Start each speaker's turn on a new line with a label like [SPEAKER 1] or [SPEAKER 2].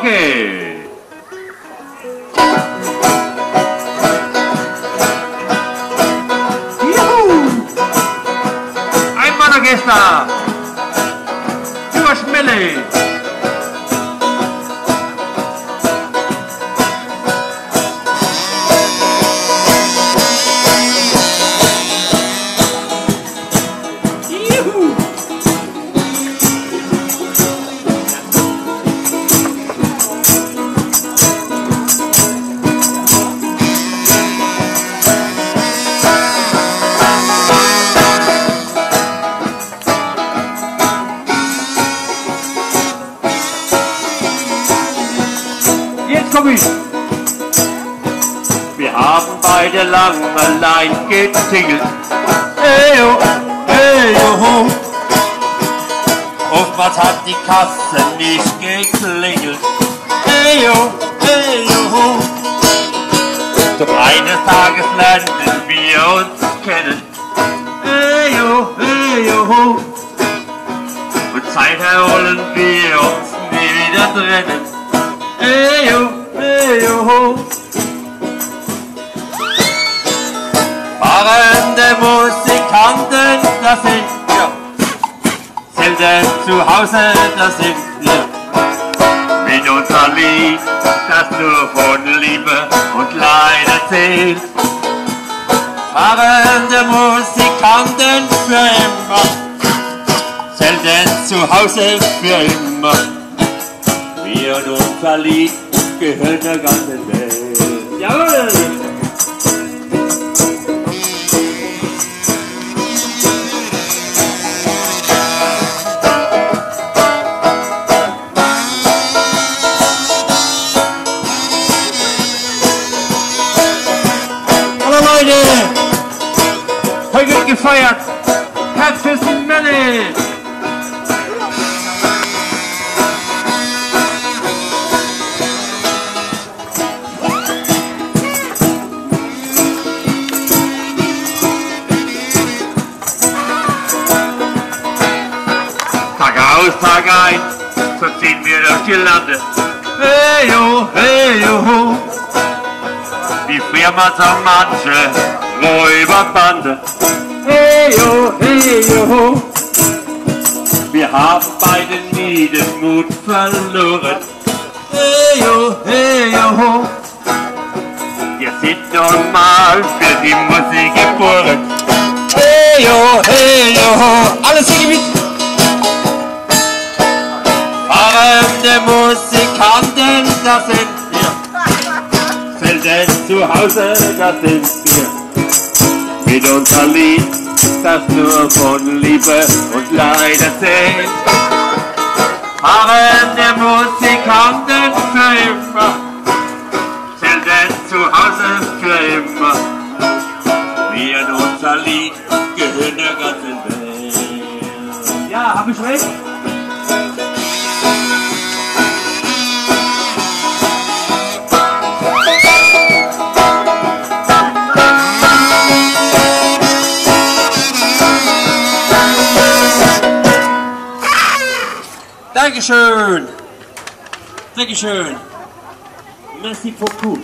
[SPEAKER 1] Okay. Juhu! Ein Mannorchester! Über Schmelle! Wir haben beide lang allein getingelt. Eyo, eyo. Oftmals hat die Kasse nicht geklingelt. Eyo, eyo. Doch eines Tages lernen wir uns kennen. Eyo, eyo. Und Zeit erholen wir uns nie wieder trennen. Eyo, eyo. Fahrende Musikanten, das sind wir. Selten zu Hause, das sind wir. Mit unser Lied, das nur von Liebe und Leid erzählt. Fahrende Musikanten für immer. Selten zu Hause für immer. Wir und unser Lied gehören der ganzen Welt. Jawohl! Hallo Leute! Heute wird gefeiert! Herzfest in Melle! Aus, Tag ein, so ziehen wir durch die Lande. Hey yo, hey yo. Die Firma so manche Räuberbande. Hey yo, hey yo. Wir haben beide nie den Mut verloren. Hey yo, hey yo. Wir sind normal für die Musik geboren. Hey yo, hey yo. Alles singen mit. Fahrende Musikanten, das sind wir. Selten zu Hause, das sind wir. Mit unser Lied, das nur von Liebe und Leid erzählt. Fahrende Musikanten für immer. Selten zu Hause für immer. Wir und unser Lied gehören der ganzen Welt. Ja, hab ich recht? Dankeschön. Dankeschön. Merci beaucoup.